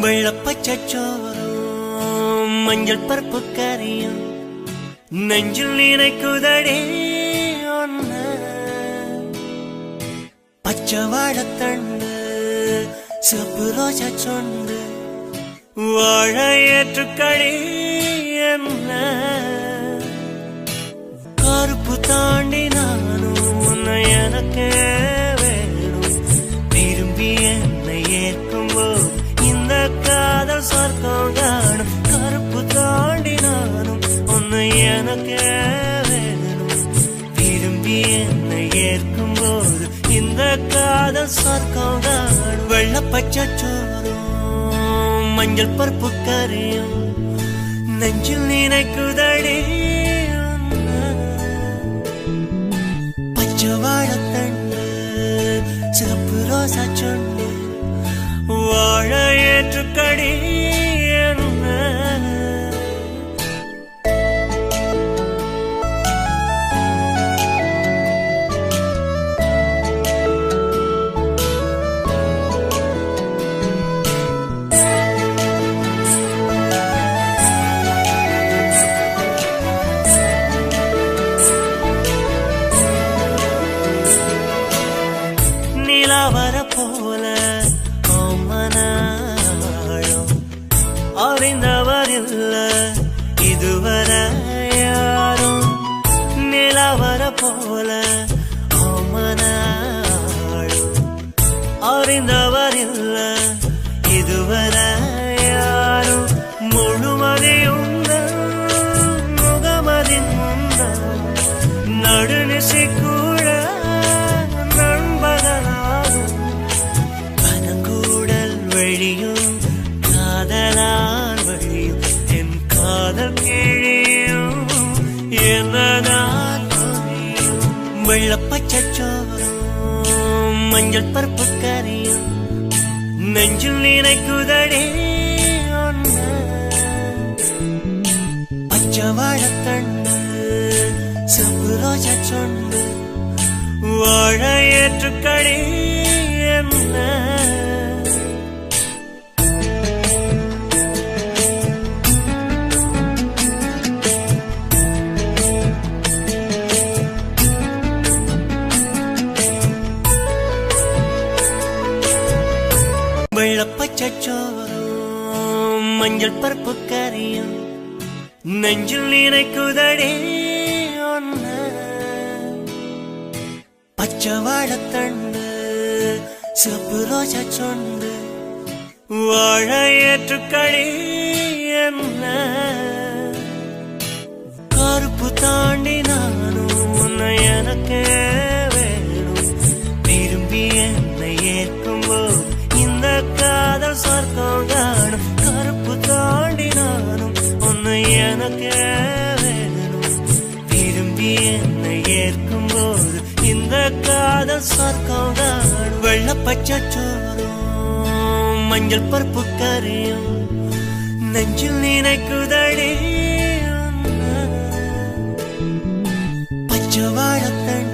வெள்ளப்பச்சோறும் மஞ்சள் பருப்பு கறியும் நெஞ்சில் நினைக்குதடே ஒன்ன பச்சை வாழைத்தண்டு சிவப்பு ரோஜா சொண்டு வாழ ஏற்றுக்கடி என்ன கருப்பு தாண்டி நானும் உன்னை எனக்கு வேணும் விரும்பி என்னை ஏற்கும்போது இந்த காதல் சொர்க்கம் காணும் கருப்பு தாண்டி நானும் உன்னை எனக்கு வேணும் விரும்பி என்னை ஏற்கும்போது இந்த காதல் சொர்க்கம் காணும் வெள்ளப்பச்சோறும் மஞ்சள் பருப்பு கறியும் நெஞ்சில் நினைக்குதடி பச்சை வாழைத்தண்டு சிவப்பு ரோசா சொண்டு வாழ ஏற்றுக்கடி என்ன வர போல மனாளும் அறிந்தவர் இல்ல இதுவரை யாரும் நிலவர போல மனாளும் அறிந்தவர் இல்ல இதுவரை யாரும் முழுமதியும் முகமதின் முந்த நடுநிசி கூட வழியும் காதலால் வழியும் என் காதல் கிழியும் என்னதான் வெள்ளப்பச்சோறும் மஞ்சள் பருப்பு கறியும் நெஞ்சில் நினைக்குதடே ஒன்ன பச்சை வாழைத்தண்டு சிவப்பு ரோஜா சொண்டு வாழ ஏற்றுக்கடி என்ன வெள்ளப்பச்சோறும் மஞ்சள் பருப்பு கறியும் நெஞ்சில் நினைக்குதடே ஒன்ன பச்சை வாழைத்தண்டு சிவப்பு ரோஜா சொண்டு வாழ ஏற்றுக்கடி என்ன கருப்பு தாண்டி நானும் உன்னை எனக்கு வேணும் விரும்பி என்னை ஏற்கும்போது இந்த காதல் சொர்க்கம் காணும் கருப்பு தாண்டி நானும் உன்னை எனக்கு வேணும் விரும்பி என்னை ஏற்கும்போது இந்த காதல் சொர்க்கம் காணும் வெள்ளப்பச்சோறும் மஞ்சள் பருப்பு கறியும் நெஞ்சில் நினைக்குதடி பச்சை வாழைத்தண்டு